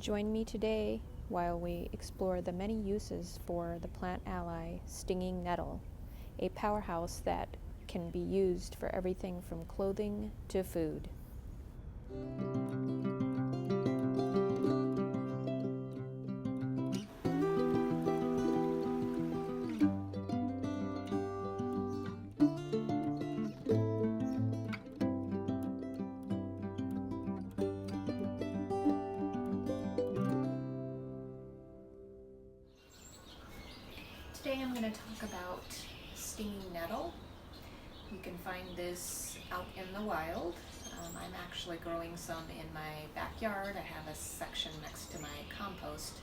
Join me today while we explore the many uses for the plant ally Stinging Nettle, a powerhouse that can be used for everything from clothing to food. Today I'm going to talk about stinging nettle. You can find this out in the wild. I'm actually growing some in my backyard. I have a section next to my compost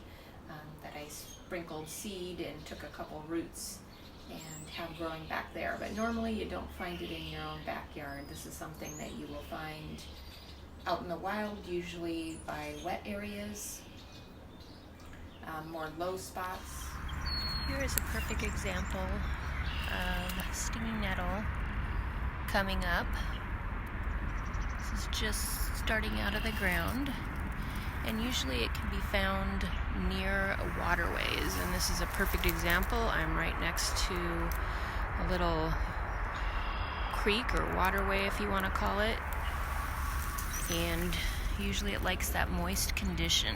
that I sprinkled seed and took a couple roots and have growing back there. But normally you don't find it in your own backyard. This is something that you will find out in the wild, usually by wet areas, more low spots. Here is a perfect example of stinging nettle coming up. This is just starting out of the ground, and usually it can be found near waterways, and this is a perfect example. I'm right next to a little creek or waterway, if you want to call it, and usually it likes that moist condition.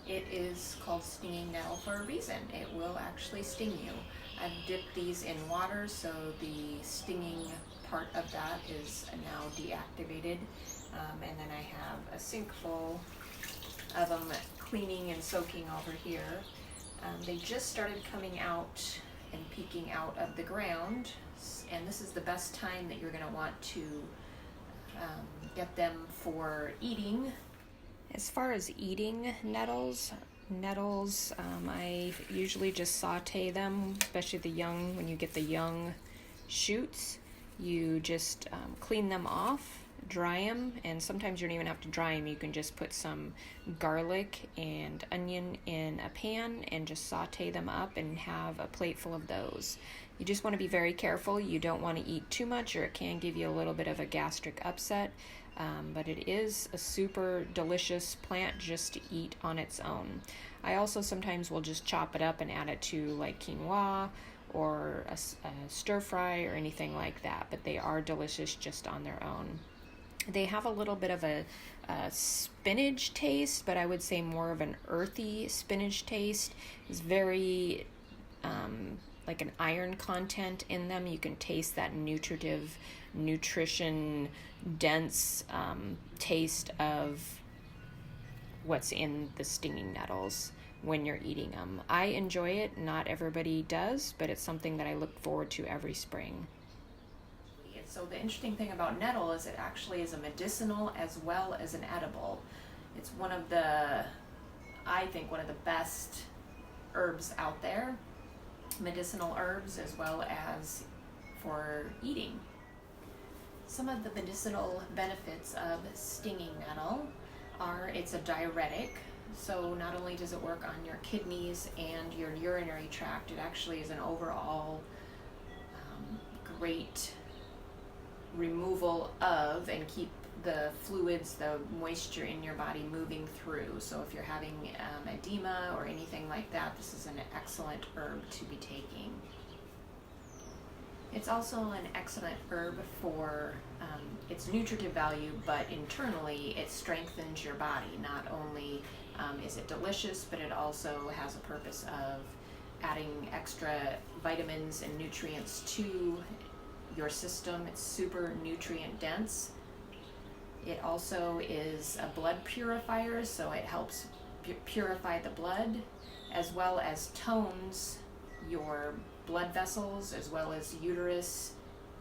It is called stinging nettle for a reason. It will actually sting you. I've dipped these in water, so the stinging part of that is now deactivated. And then I have a sink full of them cleaning and soaking over here. They just started coming out and peeking out of the ground, and this is the best time that you're going to want to get them for eating. As far as eating nettles, I usually just saute them, especially the young. When you get the young shoots, you just clean them off, dry them, and sometimes you don't even have to dry them. You can just put some garlic and onion in a pan and just saute them up and have a plate full of those. You just want to be very careful. You don't want to eat too much, or it can give you a little bit of a gastric upset. But it is a super delicious plant just to eat on its own. I also sometimes will just chop it up and add it to like quinoa or a stir fry or anything like that, but they are delicious just on their own. They have a little bit of a spinach taste, but I would say more of an earthy spinach taste. It's very like an iron content in them. You can taste that nutrition dense taste of what's in the stinging nettles when you're eating them. I enjoy it. Not everybody does, but it's something that I look forward to every spring. So the interesting thing about nettle is it actually is a medicinal as well as an edible. It's I think one of the best herbs out there, medicinal herbs as well as for eating. Some of the medicinal benefits of stinging nettle are it's a diuretic, so not only does it work on your kidneys and your urinary tract, it actually is an overall great removal of and keep the fluids, the moisture in your body moving through. So if you're having edema or anything like that, this is an excellent herb to be taking. It's also an excellent herb for its nutritive value, but internally it strengthens your body. Not only is it delicious, but it also has a purpose of adding extra vitamins and nutrients to your system. It's super nutrient dense. It also is a blood purifier, so it helps purify the blood as well as tones your blood vessels as well as uterus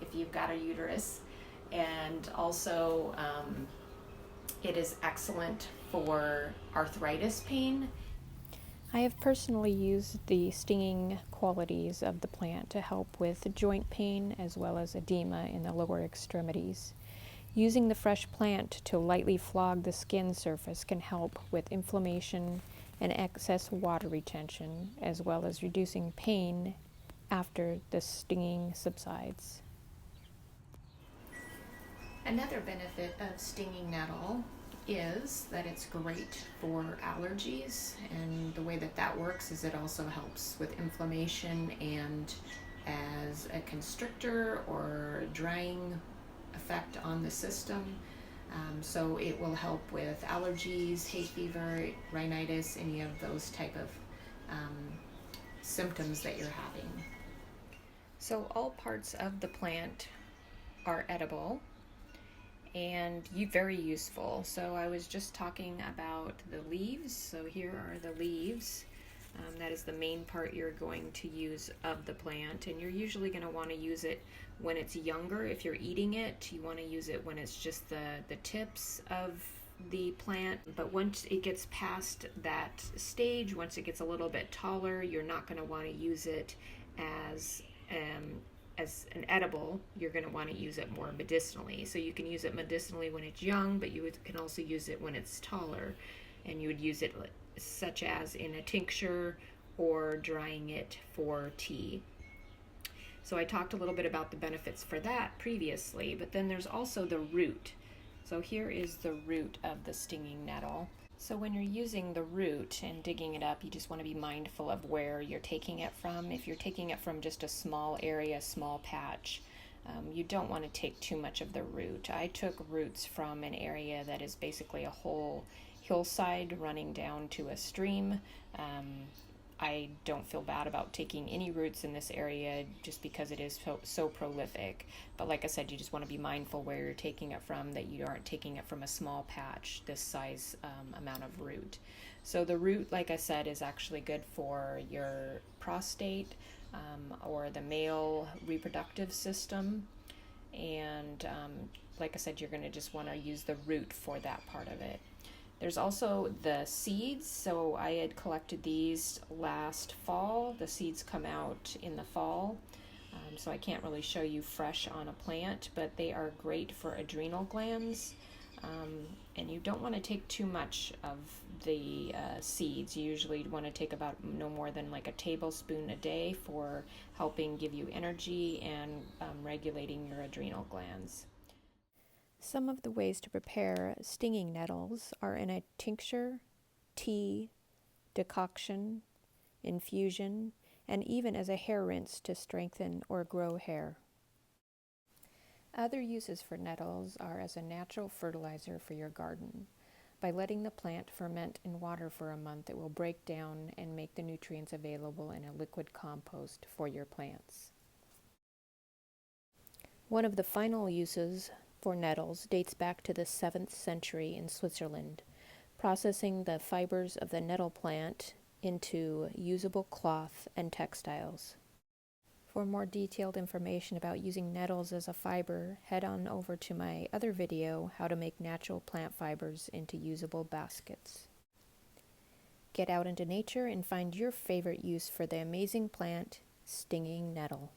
if you've got a uterus. And also it is excellent for arthritis pain. I have personally used the stinging qualities of the plant to help with joint pain as well as edema in the lower extremities. Using the fresh plant to lightly flog the skin surface can help with inflammation and excess water retention, as well as reducing pain after the stinging subsides. Another benefit of stinging nettle is that it's great for allergies, and the way that that works is it also helps with inflammation and as a constrictor or drying effect on the system. So it will help with allergies, hay fever, rhinitis, any of those type of symptoms that you're having. So all parts of the plant are edible and very useful. So I was just talking about the leaves. So here are the leaves. That is the main part you're going to use of the plant, and you're usually going to want to use it when it's younger. If you're eating it, you want to use it when it's just the tips of the plant. But once it gets past that stage, once it gets a little bit taller, you're not going to want to use it as an edible. You're going to want to use it more medicinally. So you can use it medicinally when it's young, but you can also use it when it's taller, and you would use it such as in a tincture or drying it for tea. So I talked a little bit about the benefits for that previously, but then there's also the root. So here is the root of the stinging nettle. So when you're using the root and digging it up, you just want to be mindful of where you're taking it from. If you're taking it from just a small area, small patch, you don't want to take too much of the root. I took roots from an area that is basically a whole hillside running down to a stream. I don't feel bad about taking any roots in this area just because it is so prolific. But like I said, you just want to be mindful where you're taking it from, that you aren't taking it from a small patch, this size amount of root. So the root, like I said, is actually good for your prostate or the male reproductive system. And like I said, you're going to just want to use the root for that part of it. There's also the seeds. So I had collected these last fall. The seeds come out in the fall. So I can't really show you fresh on a plant, but they are great for adrenal glands. And you don't want to take too much of the seeds. You usually want to take about no more than like a tablespoon a day for helping give you energy and regulating your adrenal glands. Some of the ways to prepare stinging nettles are in a tincture, tea, decoction, infusion, and even as a hair rinse to strengthen or grow hair. Other uses for nettles are as a natural fertilizer for your garden. By letting the plant ferment in water for a month, it will break down and make the nutrients available in a liquid compost for your plants. One of the final uses for nettles dates back to the 7th century in Switzerland, processing the fibers of the nettle plant into usable cloth and textiles. For more detailed information about using nettles as a fiber, head on over to my other video, How to Make Natural Plant Fibers into Usable Baskets. Get out into nature and find your favorite use for the amazing plant, stinging nettle.